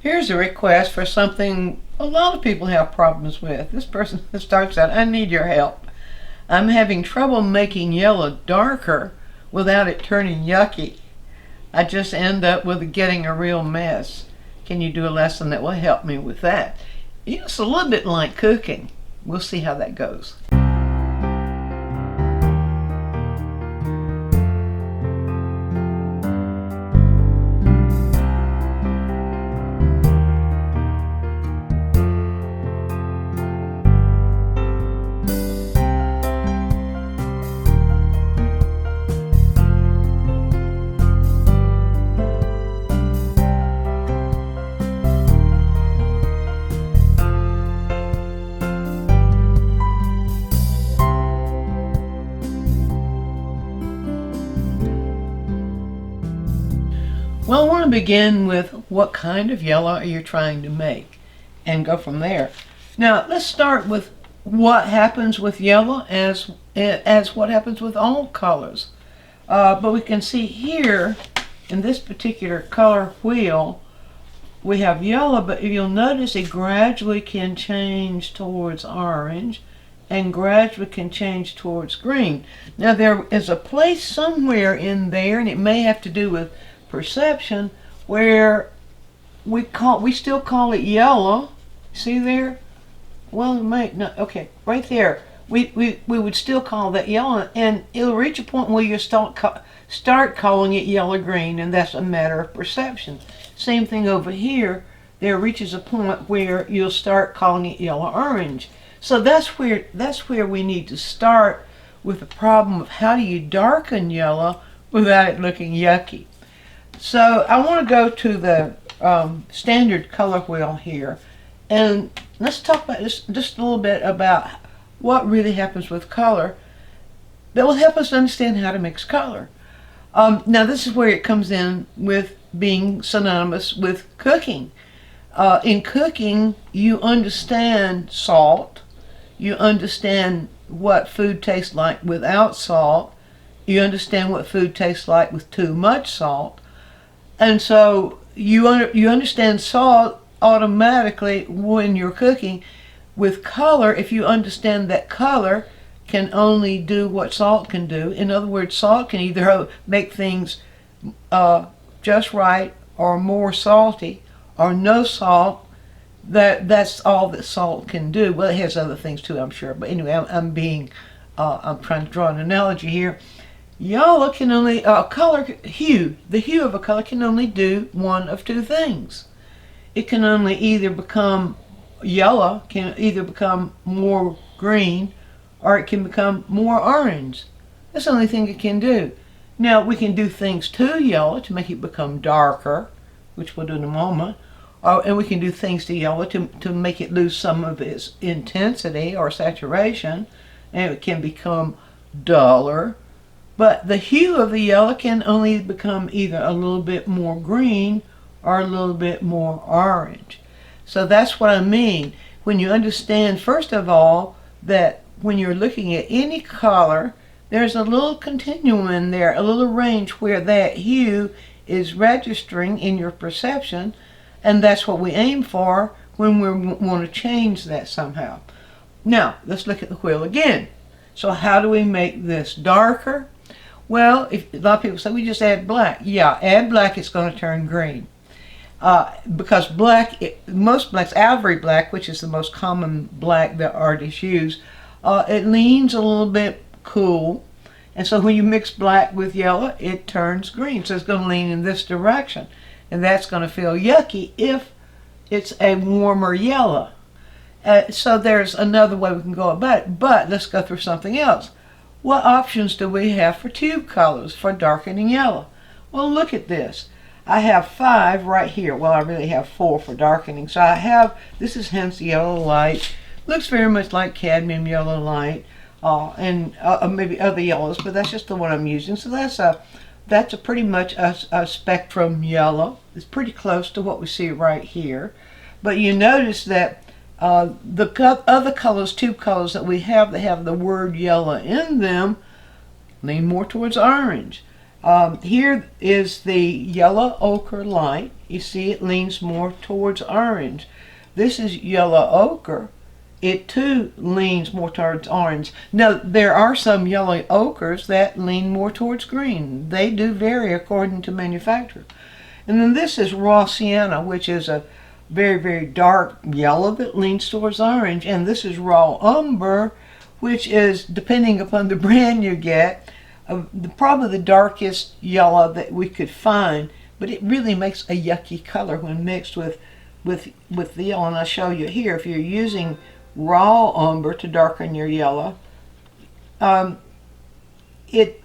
Here's a request for something a lot of people have problems with. This person starts out, I need your help. I'm having trouble making yellow darker without it turning yucky. I just end up with getting a real mess. Can you do a lesson that will help me with that? It's a little bit like cooking. We'll see how that goes. Well, I want to begin with what kind of yellow are you trying to make and go from there. Now, let's start with what happens with yellow as what happens with all colors. But we can see here in this particular color wheel, we have yellow, but you'll notice it gradually can change towards orange and gradually can change towards green. Now, there is a place somewhere in there, and it may have to do with perception, where we still call it yellow. See there? Well, it might not. Okay, right there. We would still call that yellow, and it'll reach a point where you start calling it yellow green, and that's a matter of perception. Same thing over here. There reaches a point where you'll start calling it yellow orange. So that's where we need to start with the problem of how do you darken yellow without it looking yucky. So I want to go to the standard color wheel here, and let's talk about this just a little bit about what really happens with color that will help us understand how to mix color. Now this is where it comes in with being synonymous with cooking. In cooking, you understand salt, you understand what food tastes like without salt, you understand what food tastes like with too much salt. And so you understand salt automatically when you're cooking. With color, if you understand that color can only do what salt can do, in other words, salt can either make things just right or more salty or no salt. That's all that salt can do. Well, it has other things too, I'm sure. But anyway, I'm trying to draw an analogy here. Yellow can only, the hue of a color can only do one of two things. It can only either become yellow, can either become more green, or it can become more orange. That's the only thing it can do. Now, we can do things to yellow to make it become darker, which we'll do in a moment, and we can do things to yellow to make it lose some of its intensity or saturation, and it can become duller. But the hue of the yellow can only become either a little bit more green or a little bit more orange. So that's what I mean. When you understand, first of all, that when you're looking at any color, there's a little continuum in there, a little range where that hue is registering in your perception, and that's what we aim for when we want to change that somehow. Now, let's look at the wheel again. So how do we make this darker? Well, a lot of people say, we just add black. Yeah, add black, it's going to turn green. Because black, most blacks, Ivory black, which is the most common black that artists use, it leans a little bit cool. And so when you mix black with yellow, it turns green. So it's going to lean in this direction. And that's going to feel yucky if it's a warmer yellow. So there's another way we can go about it. But let's go through something else. What options do we have for tube colors for darkening yellow? Well, look at this. I have 5 right here. Well, I really have 4 for darkening. So I have, this is Hence Yellow Light. Looks very much like Cadmium Yellow Light and maybe other yellows, but that's just the one I'm using. So that's a pretty much a spectrum yellow. It's pretty close to what we see right here. But you notice that the other colors, tube colors that we have that have the word yellow in them, lean more towards orange. Here is the yellow ochre light. You see it leans more towards orange. This is yellow ochre. It too leans more towards orange. Now, there are some yellow ochres that lean more towards green. They do vary according to manufacturer. And then this is raw sienna, which is a very, very dark yellow that leans towards orange. And this is raw umber, which is, depending upon the brand you get, probably the darkest yellow that we could find. But it really makes a yucky color when mixed with the yellow. And I'll show you here, if you're using raw umber to darken your yellow, it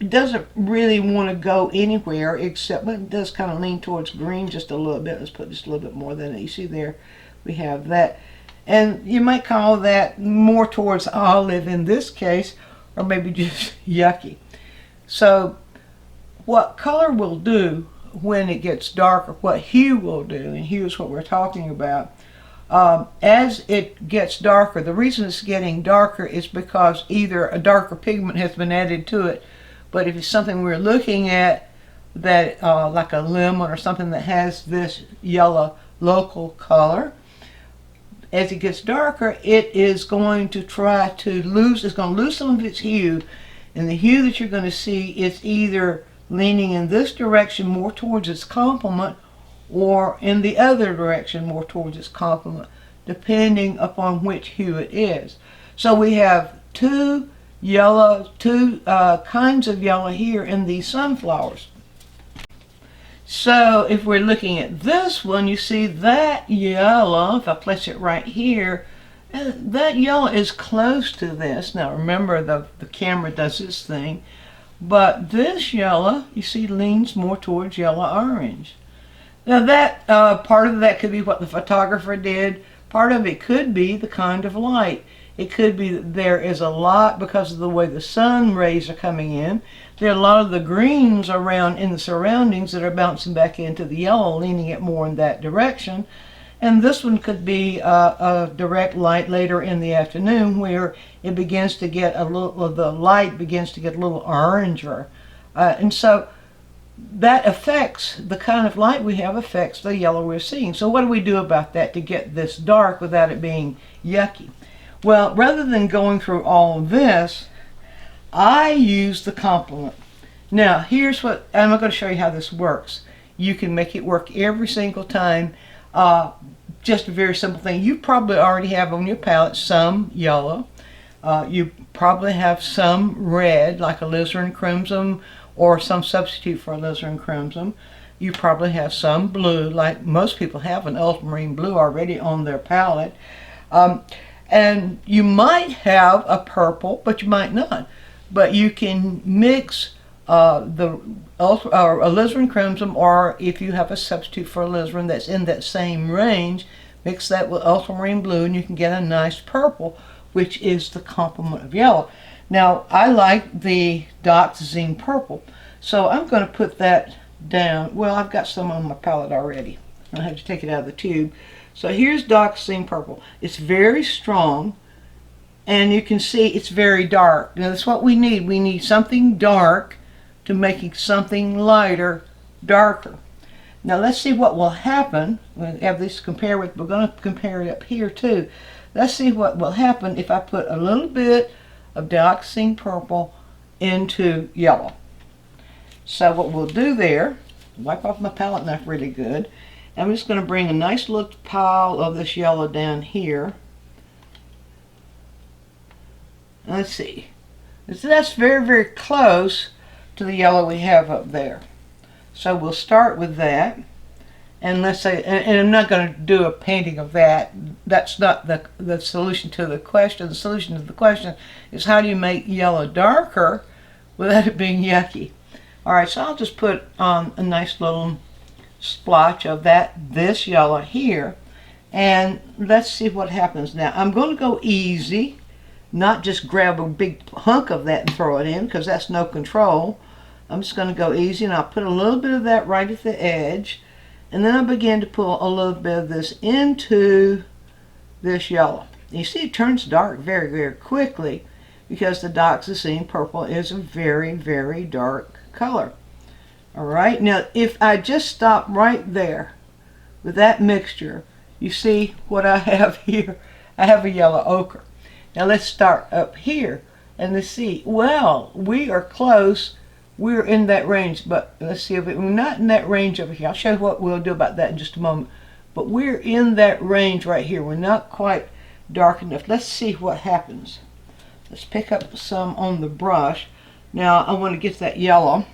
doesn't really want to go anywhere except, but it does kind of lean towards green just a little bit. Let's put just a little bit more than it. You see there, we have that. And you might call that more towards olive in this case, or maybe just yucky. So what color will do when it gets darker, what hue will do, and hue is what we're talking about, as it gets darker, the reason it's getting darker is because either a darker pigment has been added to it, but if it's something we're looking at that like a lemon or something that has this yellow local color, as it gets darker, it is going to try to lose, it's going to lose some of its hue, and the hue that you're going to see is either leaning in this direction more towards its complement, or in the other direction more towards its complement, depending upon which hue it is. So we have two kinds of yellow here in these sunflowers. So if we're looking at this one, you see that yellow, if I place it right here, that yellow is close to this. Now remember, the camera does its thing, but this yellow, you see, leans more towards yellow-orange. Now that part of that could be what the photographer did. Part of it could be the kind of light. It could be that there is a lot, because of the way the sun rays are coming in, there are a lot of the greens around in the surroundings that are bouncing back into the yellow, leaning it more in that direction. And this one could be a direct light later in the afternoon, where it begins to get a little, the light begins to get a little oranger. And so that affects, the kind of light we have affects the yellow we're seeing. So what do we do about that to get this dark without it being yucky? Well, rather than going through all of this, I use the complement. Now, here's what, I'm going to show you how this works. You can make it work every single time. Just a very simple thing. You probably already have on your palette some yellow. You probably have some red, like alizarin crimson, or some substitute for alizarin crimson. You probably have some blue, like most people have an ultramarine blue already on their palette. And you might have a purple, but you might not. But you can mix the alizarin crimson, or if you have a substitute for alizarin that's in that same range, mix that with ultramarine blue and you can get a nice purple, which is the complement of yellow. Now, I like the Darkening purple, so I'm going to put that down. Well, I've got some on my palette already. I'll have to take it out of the tube. So here's Darkening purple. It's very strong, and you can see it's very dark. Now, that's what we need. We need something dark to making something lighter darker. Now, let's see what will happen. We have this to compare with. We're going to compare it up here too. Let's see what will happen if I put a little bit of Darkening purple into yellow. So what we'll do there, wipe off my palette knife really good. I'm just going to bring a nice little pile of this yellow down here. Let's see. So that's very, very close to the yellow we have up there. So we'll start with that. And let's say, and I'm not going to do a painting of that. That's not the solution to the question. The solution to the question is, how do you make yellow darker without it being yucky? Alright, so I'll just put on a nice little splotch of this yellow here, and let's see what happens. Now, I'm going to go easy, not just grab a big hunk of that and throw it in, because that's no control. I'm just going to go easy, and I'll put a little bit of that right at the edge, and then I begin to pull a little bit of this into this yellow. You see, it turns dark very, very quickly, because the Darkening purple is a very, very dark color. All right, now if I just stop right there with that mixture, you see what I have here? I have a yellow ochre. Now let's start up here and let's see. Well, we are close. We're in that range, but let's see if we're not in that range over here. I'll show you what we'll do about that in just a moment. But we're in that range right here. We're not quite dark enough. Let's see what happens. Let's pick up some on the brush. Now I want to get that yellow.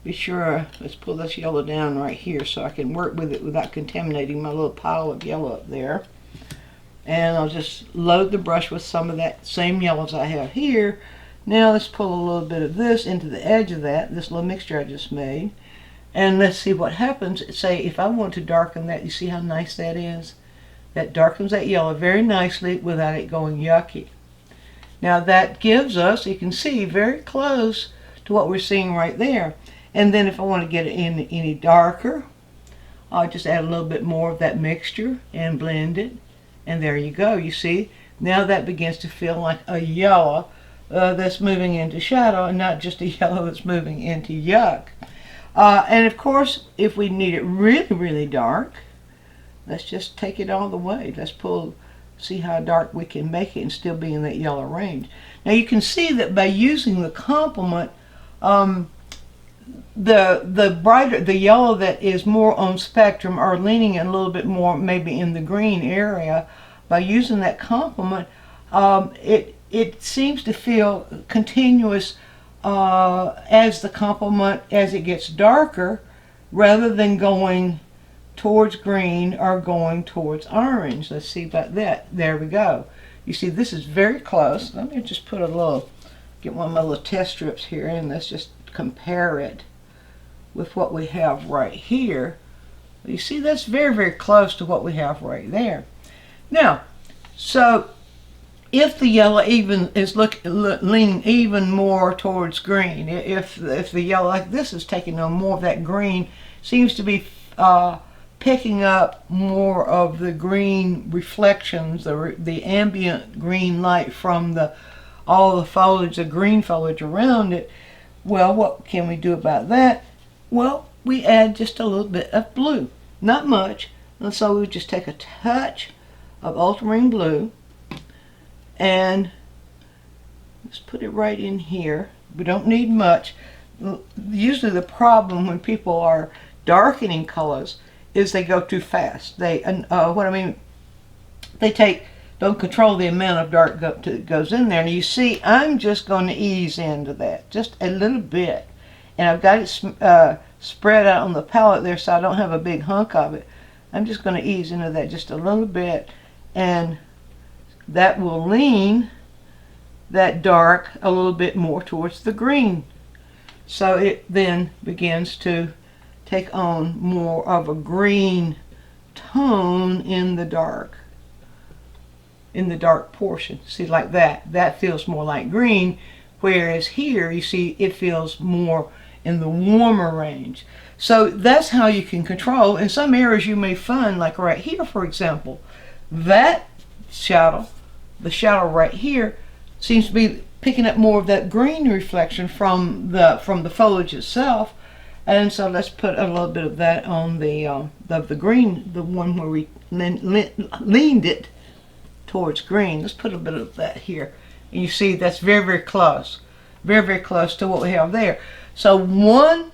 Be sure, let's pull this yellow down right here so I can work with it without contaminating my little pile of yellow up there. And I'll just load the brush with some of that same yellows I have here. Now let's pull a little bit of this into the edge of that, this little mixture I just made. And let's see what happens. Say if I want to darken that, you see how nice that is? That darkens that yellow very nicely without it going yucky. Now that gives us, you can see, very close to what we're seeing right there. And then if I want to get it any darker, I'll just add a little bit more of that mixture and blend it. And there you go. You see, now that begins to feel like a yellow that's moving into shadow and not just a yellow that's moving into yuck. And of course, if we need it really, really dark, let's just take it all the way. Let's see how dark we can make it and still be in that yellow range. Now you can see that by using the complement, the brighter, the yellow that is more on spectrum or leaning a little bit more maybe in the green area, by using that complement, it seems to feel continuous as the complement as it gets darker, rather than going towards green or going towards orange. Let's see about that. There we go. You see, this is very close. Let me just put a little, get one of my little test strips here, and let's just compare it with what we have right here. You see, that's very, very close to what we have right there. Now, so if the yellow even is leaning even more towards green, if the yellow like this is taking on more of that green, seems to be picking up more of the green reflections, the ambient green light from all the foliage, the green foliage around it. Well, what can we do about that? Well, we add just a little bit of blue, not much, and so we just take a touch of ultramarine blue and let's put it right in here. We don't need much. Usually the problem when people are darkening colors is they go too fast. They don't control the amount of dark that goes in there. And you see, I'm just going to ease into that just a little bit, and I've got it spread out on the palette there so I don't have a big hunk of it. I'm just going to ease into that just a little bit, and that will lean that dark a little bit more towards the green. So it then begins to take on more of a green tone in the dark portion. See, like that feels more like green, whereas here you see it feels more in the warmer range. So that's how you can control. In some areas you may find, like right here for example, that shadow, the shadow right here, seems to be picking up more of that green reflection from the foliage itself. And so let's put a little bit of that on the green, the one where we leaned it towards green. Let's put a bit of that here. And you see that's very, very close. Very, very close to what we have there. So one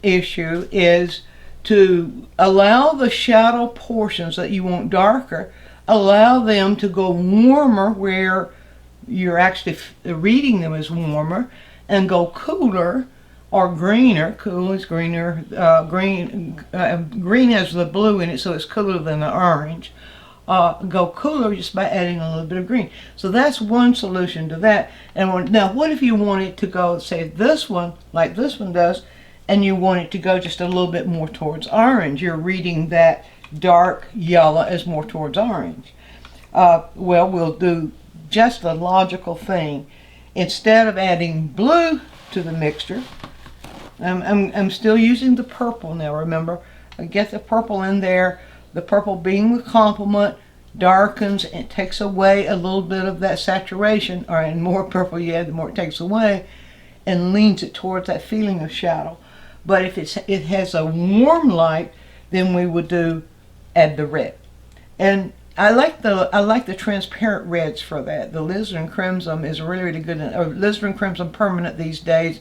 issue is to allow the shadow portions that you want darker, allow them to go warmer where you're actually reading them as warmer, and go cooler or greener. Cool is greener. Green has the blue in it, so it's cooler than the orange. Go cooler just by adding a little bit of green. So that's one solution to that. And now, what if you want it to go, say this one, like this one does, and you want it to go just a little bit more towards orange? You're reading that dark yellow as more towards orange. Well, we'll do just the logical thing. Instead of adding blue to the mixture, I'm still using the purple now, remember. I get the purple in there. The purple being the complement darkens and takes away a little bit of that saturation, and more purple you add, the more it takes away, and leans it towards that feeling of shadow. But if it has a warm light, then we would add the red. And I like the transparent reds for that. The alizarin crimson is really good. Alizarin crimson permanent these days,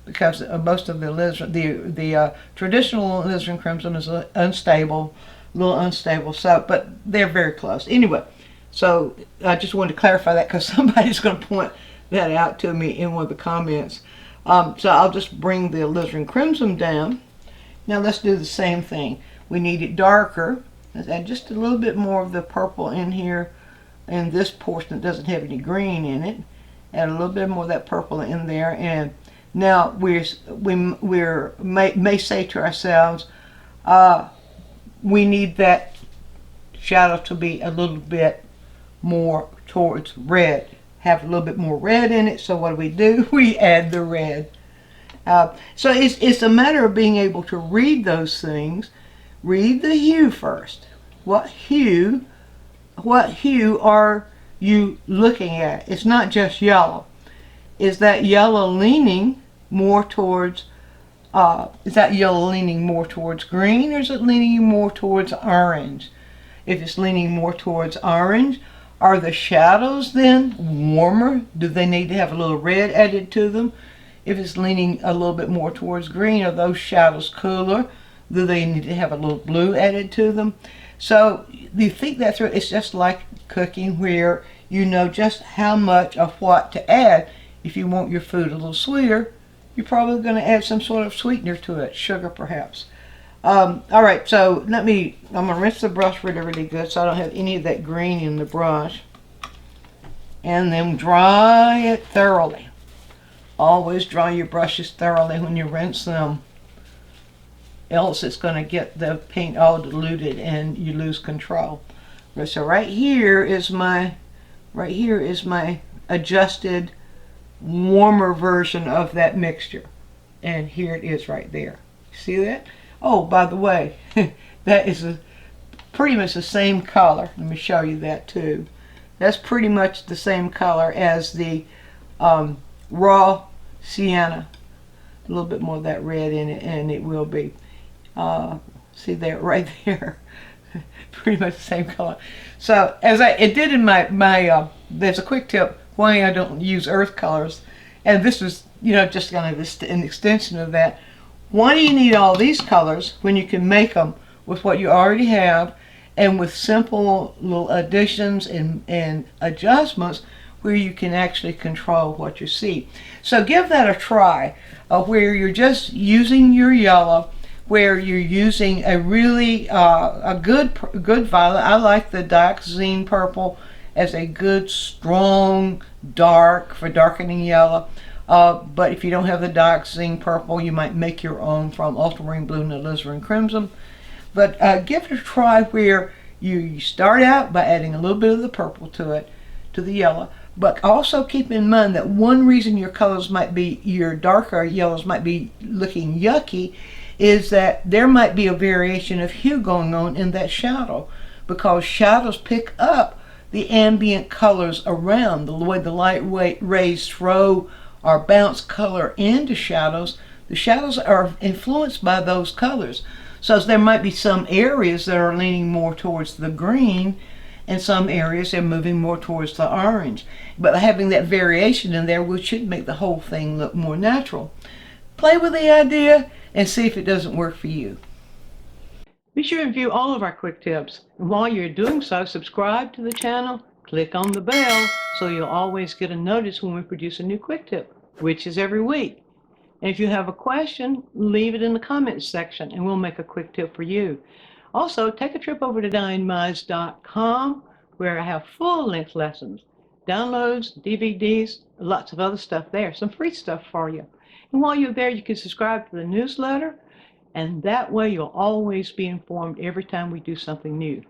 because most of the traditional alizarin crimson is unstable, a little unstable. So, but they're very close. Anyway, so I just wanted to clarify that because somebody's going to point that out to me in one of the comments. So I'll just bring the alizarin crimson down. Now let's do the same thing. We need it darker. Let's add just a little bit more of the purple in here, in this portion that doesn't have any green in it. Add a little bit more of that purple in there, and now we may say to ourselves, we need that shadow to be a little bit more towards red, have a little bit more red in it. So what do? We add the red. So it's a matter of being able to read those things. Read the hue first. What hue are you looking at? It's not just yellow. Is that yellow leaning more towards green, or is it leaning more towards orange? If it's leaning more towards orange, are the shadows then warmer? Do they need to have a little red added to them? If it's leaning a little bit more towards green, are those shadows cooler? Do they need to have a little blue added to them? So you think that through. It's just like cooking, where you know just how much of what to add. If you want your food a little sweeter, you're probably going to add some sort of sweetener to it, sugar perhaps. All right, so I'm going to rinse the brush really, really good so I don't have any of that green in the brush. And then dry it thoroughly. Always dry your brushes thoroughly when you rinse them. Else it's going to get the paint all diluted and you lose control. So right here is my adjusted warmer version of that mixture, and here it is right there. See that? Oh, by the way, that is pretty much the same color. Let me show you that too. That's pretty much the same color as the raw sienna. A little bit more of that red in it, and it will be. See there, right there. Pretty much the same color. So as it did in my there's a quick tip why I don't use earth colors, and this is just kind of an extension of that. Why do you need all these colors when you can make them with what you already have, and with simple little additions and adjustments where you can actually control what you see? So give that a try, where you're just using your yellow, where you're using a really a good violet. I like the Dioxazine purple as a good strong dark for darkening yellow. But if you don't have the Dioxazine purple, you might make your own from ultramarine blue and alizarin crimson. But give it a try where you start out by adding a little bit of the purple to it, to the yellow. But also keep in mind that one reason your darker yellows might be looking yucky is that there might be a variation of hue going on in that shadow, because shadows pick up the ambient colors around. The way the light rays throw or bounce color into shadows, the shadows are influenced by those colors. So there might be some areas that are leaning more towards the green, and some areas they're moving more towards the orange. But having that variation in there, which should make the whole thing look more natural. Play with the idea and see if it doesn't work for you. Be sure and view all of our quick tips. And while you're doing so, subscribe to the channel, click on the bell so you'll always get a notice when we produce a new quick tip, which is every week. And if you have a question, leave it in the comments section and we'll make a quick tip for you. Also, take a trip over to DyingMinds.com, where I have full-length lessons, downloads, DVDs, lots of other stuff there, some free stuff for you. And while you're there, you can subscribe to the newsletter, and that way you'll always be informed every time we do something new.